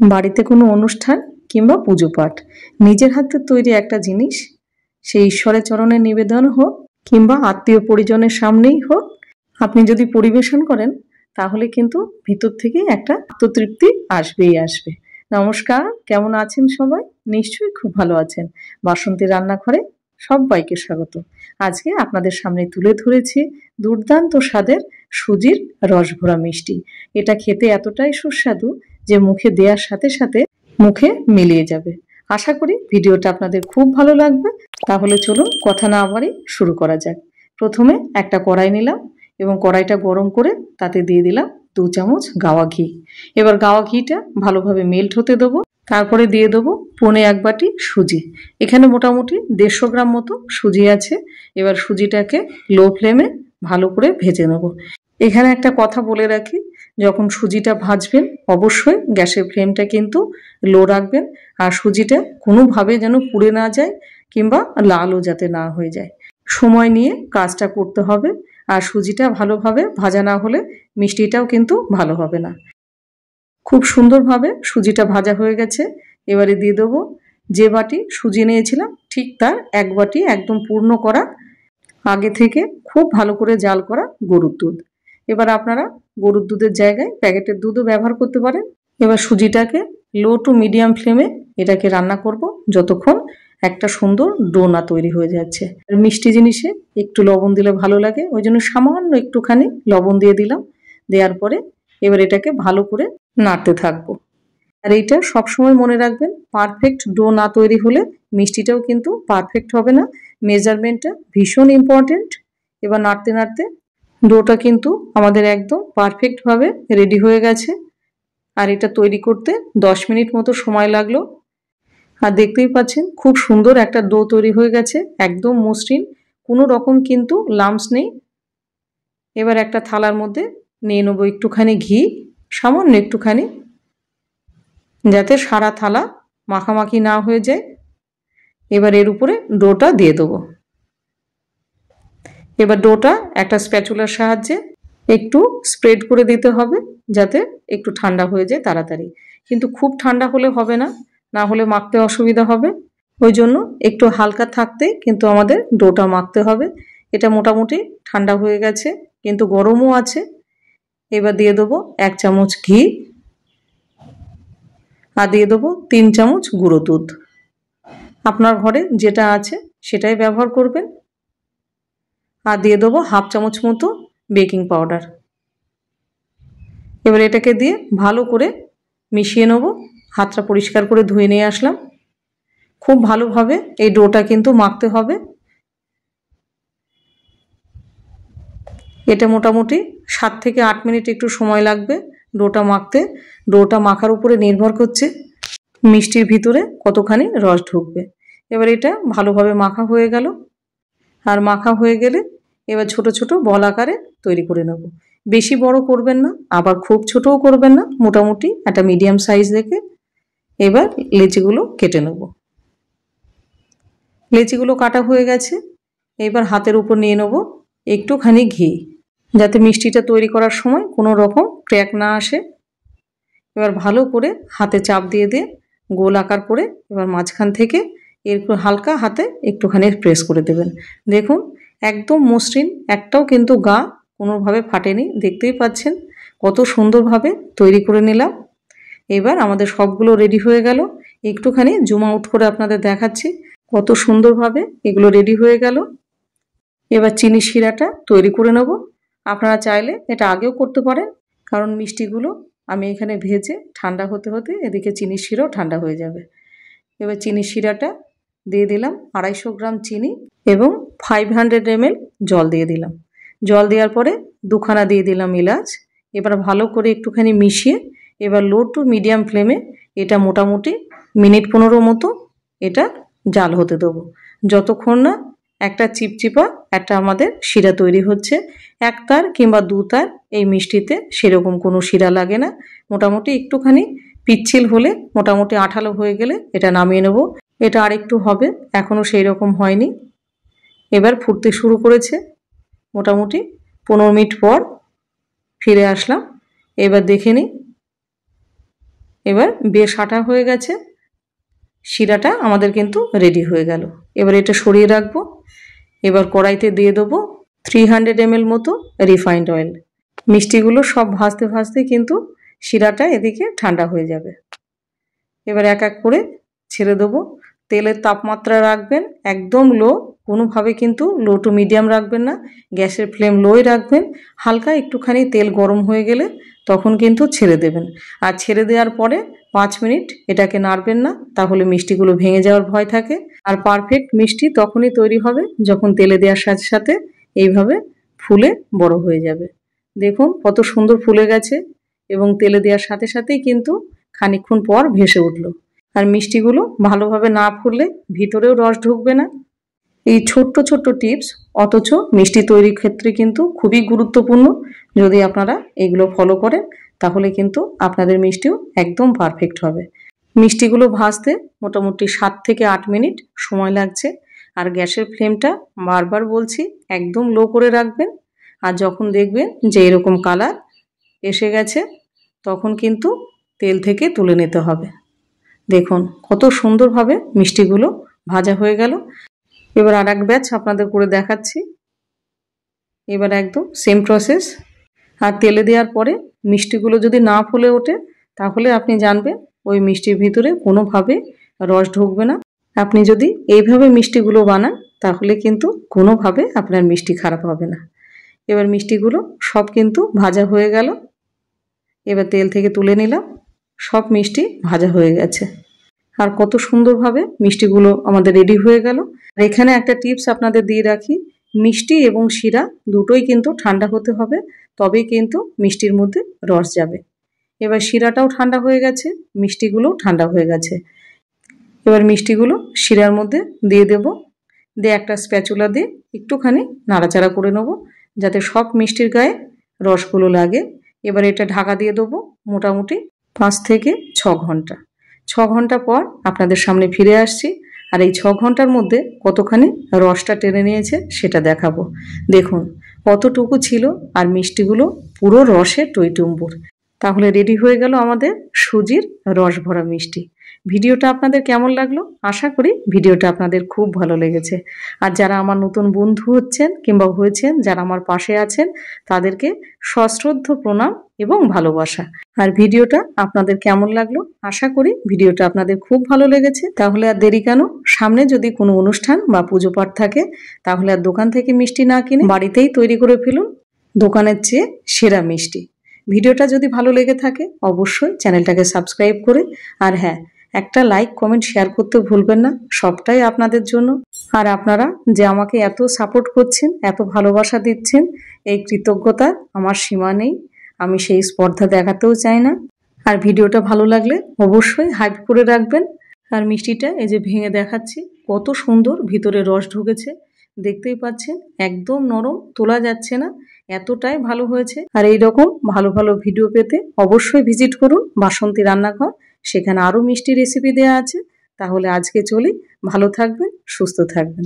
বাড়িতে কোনো অনুষ্ঠান কিংবা পুজো পাঠ নিজের হাতে তৈরি একটা জিনিস, সেই ঈশ্বরের চরণে নিবেদন হোক কিংবা আত্মীয় পরিজনের সামনেই হোক, আপনি যদি পরিবেশন করেন তাহলে কিন্তু ভিতর থেকে একটা আত্মতৃপ্তি আসবেই আসবে। নমস্কার, কেমন আছেন সবাই? নিশ্চয়ই খুব ভালো আছেন। বাসন্তী রান্নাঘরে সবাইকে স্বাগত। আজকে আপনাদের সামনে তুলে ধরেছি দুর্দান্ত স্বাদের সুজির রসভরা মিষ্টি। এটা খেতে এতটাই সুস্বাদু যে মুখে দেওয়ার সাথে সাথে মুখে মিলিয়ে যাবে। আশা করি ভিডিওটা আপনাদের খুব ভালো লাগবে। তাহলে চলুন কথা না বাড়িয়ে শুরু করা যাক। প্রথমে একটা কড়াই নিলাম এবং কড়াইটা গরম করে তাতে দিয়ে দিলাম 2 চামচ গাওয়া ঘি। এবার গাওয়া ঘিটা ভালোভাবে মেল্ট হতে দেবো। তারপরে দিয়ে দেবো 1 বাটি সুজি। এখানে মোটামুটি 150 গ্রাম মতো সুজি আছে। এবার সুজিটাকে লো ফ্লেমে ভালো করে ভেজে নেব। এখানে একটা কথা বলে রাখি, যখন সুজিটা ভাজবেন অবশ্যই গ্যাসের ফ্লেমটা কিন্তু লো রাখবেন, আর সুজিটা কোনোভাবে যেন পুড়ে না যায় কিংবা লালও যাতে না হয়ে যায়। সময় নিয়ে কাজটা করতে হবে, আর সুজিটা ভালোভাবে ভাজা না হলে মিষ্টিটাও কিন্তু ভালো হবে না। খুব সুন্দরভাবে সুজিটা ভাজা হয়ে গেছে। এবারে দিয়ে দেবো যে বাটি সুজি নিয়েছিলাম ঠিক তার 1 বাটি একদম পূর্ণ করা আগে থেকে খুব ভালো করে জাল করা গরুর দুধ। এবার আপনারা গরুর দুধের জায়গায় প্যাকেটের দুধও ব্যবহার করতে পারেন। এবার সুজিটাকে লো টু মিডিয়াম ফ্লেমে এটাকে রান্না করব যতক্ষণ একটা সুন্দর ডো না তৈরি হয়ে যাচ্ছে। আর মিষ্টি জিনিসে একটু লবণ দিলে ভালো লাগে, ওই জন্য সামান্য একটুখানি লবণ দিয়ে দিলাম। দেওয়ার পরে এবার এটাকে ভালো করে নাড়তে থাকবো। আর এইটা সবসময় মনে রাখবেন, পারফেক্ট ডো না তৈরি হলে মিষ্টিটাও কিন্তু পারফেক্ট হবে না। মেজারমেন্টটা ভীষণ ইম্পর্টেন্ট। এবার নাড়তে নাড়তে ডোটা কিন্তু আমাদের একদম পারফেক্টভাবে রেডি হয়ে গেছে। আর এটা তৈরি করতে 10 মিনিট মতো সময় লাগলো। আর দেখতেই পাচ্ছেন খুব সুন্দর একটা ডো তৈরি হয়ে গেছে, একদম মসৃণ, কোনো রকম কিন্তু লাম্পস নেই। এবার একটা থালার মধ্যে নিয়ে নেবো একটুখানি ঘি, সামান্য একটুখানি, যাতে সারা থালা মাখামাখি না হয়ে যায়। এবার এর উপরে ডোটা দিয়ে দেবো। এবার ডোটা একটা স্প্যাচুলার সাহায্যে একটু স্প্রেড করে দিতে হবে, যাতে একটু ঠান্ডা হয়ে যায় তাড়াতাড়ি। কিন্তু খুব ঠান্ডা হলে হবে না, না হলে মাখতে অসুবিধা হবে। ওই জন্য একটু হালকা থাকতেই কিন্তু আমাদের ডোটা মাখতে হবে। এটা মোটামুটি ঠান্ডা হয়ে গেছে কিন্তু গরমও আছে। এবার দিয়ে দেবো 1 চামচ ঘি, আর দিয়ে দেবো 3 চামচ গুঁড়ো দুধ। আপনার ঘরে যেটা আছে সেটাই ব্যবহার করবেন। আর দিয়ে দেবো 1/2 চামচ মতো বেকিং পাউডার। এবার এটাকে দিয়ে ভালো করে মিশিয়ে নেব। হাতটা পরিষ্কার করে ধুয়ে নিয়ে আসলাম। খুব ভালোভাবে এই ডোটা কিন্তু মাখতে হবে। এটা মোটামুটি 7 থেকে 8 মিনিট একটু সময় লাগবে ডোটা মাখতে। ডোটা মাখার উপরে নির্ভর করছে মিষ্টির ভিতরে কতখানি রস ঢুকবে। এবার এটা ভালোভাবে মাখা হয়ে গেল। আর মাখা হয়ে গেলে এবার ছোট ছোট বল আকারে তৈরি করে নেব। বেশি বড় করবেন না, আবার খুব ছোটও করবেন না, মোটামুটি একটা মিডিয়াম সাইজ দেখে এবার লেচিগুলো কেটে নেব। লেচিগুলো কাটা হয়ে গেছে। এবার হাতের উপর নিয়ে নেব একটুখানি ঘি, যাতে মিষ্টিটা তৈরি করার সময় কোনো রকম ক্র্যাক না আসে। এবার ভালো করে হাতে চাপ দিয়ে দিয়ে গোল আকার করে এবার মাঝখান থেকে এরপর হালকা হাতে একটুখানি প্রেস করে দেবেন। দেখুন একদম মসৃণ, একটাও কিন্তু গা কোনোভাবে ফাটেনি। দেখতেই পাচ্ছেন কত সুন্দরভাবে তৈরি করে নিলাম। এবার আমাদের সবগুলো রেডি হয়ে গেল। একটুখানি জুম আউট করে আপনাদের দেখাচ্ছি কত সুন্দরভাবে এগুলো রেডি হয়ে গেল। এবার চিনি শিরাটা তৈরি করে নেব। আপনারা চাইলে এটা আগেও করতে পারেন, কারণ মিষ্টিগুলো আমি এখানে ভেজে ঠান্ডা হতে হতে এদিকে চিনি শিরাও ঠান্ডা হয়ে যাবে। এবার চিনি শিরাটা দিয়ে দিলাম 250 গ্রাম চিনি এবং 500 ml জল দিয়ে দিলাম। জল দেওয়ার পরে 2খানা দিয়ে দিলাম এলাচ। এবার ভালো করে একটুখানি মিশিয়ে এবার লো টু মিডিয়াম ফ্লেমে এটা মোটামুটি মিনিট 15 মতো এটা জাল হতে দেবো, যতক্ষণ না একটা চিপচিপা একটা আমাদের শিরা তৈরি হচ্ছে। 1 তার কিংবা 2 তার এই মিষ্টিতে সেরকম কোনো শিরা লাগে না। মোটামুটি একটুখানি পিচ্ছিল হলে, মোটামুটি আঠালো হয়ে গেলে এটা নামিয়ে নেব। এটা আরেকটু হবে, এখনও সেই রকম হয়নি। এবার ফুটতে শুরু করেছে। মোটামুটি 15 মিনিট পর ফিরে আসলাম। এবার দেখে নিই এবার বেশ আটা হয়ে গেছে, শিরাটা আমাদের কিন্তু রেডি হয়ে গেল। এবার এটা সরিয়ে রাখবো। এবার কড়াইতে দিয়ে দেবো 300 ml মতো রিফাইন্ড অয়েল। মিষ্টিগুলো সব ভাজতে ভাজতে কিন্তু শিরাটা এদিকে ঠান্ডা হয়ে যাবে। এবার এক এক করে ছেড়ে দেবো। তেলের তাপমাত্রা রাখবেন একদম লো, কোনোভাবে কিন্তু লো টু মিডিয়াম রাখবেন না, গ্যাসের ফ্লেম লোই রাখবেন। হালকা একটুখানি তেল গরম হয়ে গেলে তখন কিন্তু ছেড়ে দেবেন। আর ছেড়ে দেওয়ার পরে 5 মিনিট এটাকে নাড়বেন না, তাহলে মিষ্টিগুলো ভেঙে যাওয়ার ভয় থাকে। আর পারফেক্ট মিষ্টি তখনই তৈরি হবে যখন তেলে দেওয়ার সাথে সাথে এইভাবে ফুলে বড় হয়ে যাবে। দেখুন কত সুন্দর ফুলে গেছে এবং তেলে দেওয়ার সাথে সাথেই কিন্তু খানিকক্ষণ পর ভেসে উঠল। আর মিষ্টিগুলো ভালোভাবে না ফুললে ভিতরেও রস ঢুকবে না। এই ছোট্ট ছোট্ট টিপস অথচ মিষ্টি তৈরির ক্ষেত্রে কিন্তু খুবই গুরুত্বপূর্ণ। যদি আপনারা এগুলো ফলো করেন তাহলে কিন্তু আপনাদের মিষ্টিও একদম পারফেক্ট হবে। মিষ্টিগুলো ভাজতে মোটামুটি 7 থেকে 8 মিনিট সময় লাগছে। আর গ্যাসের ফ্লেমটা বারবার বলছি একদম লো করে রাখবেন। আর যখন দেখবেন যে এরকম কালার এসে গেছে তখন কিন্তু তেল থেকে তুলে নিতে হবে। দেখুন কত সুন্দরভাবে মিষ্টিগুলো ভাজা হয়ে গেল। এবার আর এক ব্যাচ আপনাদের করে দেখাচ্ছি। এবার একদম সেম প্রসেস। আর তেলে দেওয়ার পরে মিষ্টিগুলো যদি না ফুলে ওঠে তাহলে আপনি জানবেন ওই মিষ্টির ভিতরে কোনোভাবে রস ঢুকবে না। আপনি যদি এইভাবে মিষ্টিগুলো বানান তাহলে কিন্তু কোনোভাবে আপনার মিষ্টি খারাপ হবে না। এবার মিষ্টিগুলো সব কিন্তু ভাজা হয়ে গেল। এবার তেল থেকে তুলে নিলাম। সব মিষ্টি ভাজা হয়ে গেছে। আর কত সুন্দরভাবে মিষ্টিগুলো আমাদের রেডি হয়ে গেল। আর এখানে একটা টিপস আপনাদের দিয়ে রাখি, মিষ্টি এবং শিরা দুটোই কিন্তু ঠান্ডা হতে হবে, তবেই কিন্তু মিষ্টির মধ্যে রস যাবে। এবার শিরাটাও ঠান্ডা হয়ে গেছে, মিষ্টিগুলোও ঠান্ডা হয়ে গেছে। এবার মিষ্টিগুলো শিরার মধ্যে দিয়ে দেব। দিয়ে একটা স্প্যাচুলা দিয়ে একটুখানি নাড়াচাড়া করে নেব যাতে সব মিষ্টির গায়ে রসগুলো লাগে। এবার এটা ঢাকা দিয়ে দেবো মোটামুটি 5 থেকে 6 ঘন্টা। 6 ঘন্টা পর আপনাদের সামনে ফিরে আসছি। আর এই 6 ঘন্টার মধ্যে কতখানি রসটা টেনে নিয়েছে সেটা দেখাবো। দেখুন কতটুকু ছিল আর মিষ্টিগুলো পুরো রসে টইটুম্বুর। তাহলে রেডি হয়ে গেল আমাদের সুজির রস ভরা মিষ্টি। ভিডিওটা আপনাদের কেমন লাগলো? আশা করি ভিডিওটা আপনাদের খুব ভালো লেগেছে। আর যারা আমার নতুন বন্ধু হচ্ছেন কিংবা হয়েছেন, যারা আমার পাশে আছেন, তাদেরকে সশ্রদ্ধ প্রণাম এবং ভালোবাসা। আর ভিডিওটা আপনাদের কেমন লাগলো? আশা করি ভিডিওটা আপনাদের খুব ভালো লেগেছে। তাহলে আর দেরি কেন? সামনে যদি কোনো অনুষ্ঠান বা পুজো পাঠ থাকে তাহলে আর দোকান থেকে মিষ্টি না কিনে বাড়িতেই তৈরি করে ফেলুন দোকানের চেয়ে সেরা মিষ্টি। ভিডিওটা যদি ভালো লেগে থাকে অবশ্যই চ্যানেলটাকে সাবস্ক্রাইব করে, আর হ্যাঁ, একটা লাইক কমেন্ট শেয়ার করতে ভুলবেন না। সবটাই আপনাদের জন্য। আর আপনারা যে আমাকে এত সাপোর্ট করছেন, এত ভালোবাসা দিচ্ছেন, এই কৃতজ্ঞতার আমার সীমা নেই। আমি সেই স্পর্ধা দেখাতেও চাই না। আর ভিডিওটা ভালো লাগলে অবশ্যই হাইপ করে রাখবেন। আর মিষ্টিটা এই যে ভেঙে দেখাচ্ছি, কত সুন্দর ভিতরে রস ঢুকেছে, দেখতেই পাচ্ছেন একদম নরম, তোলা যাচ্ছে না, এতটাই ভালো হয়েছে। আর এইরকম ভালো ভালো ভিডিও পেতে অবশ্যই ভিজিট করুন বাসন্তী রান্নাঘর, সেখানে আরও মিষ্টি রেসিপি দেওয়া আছে। তাহলে আজকে চলি, ভালো থাকবেন, সুস্থ থাকবেন।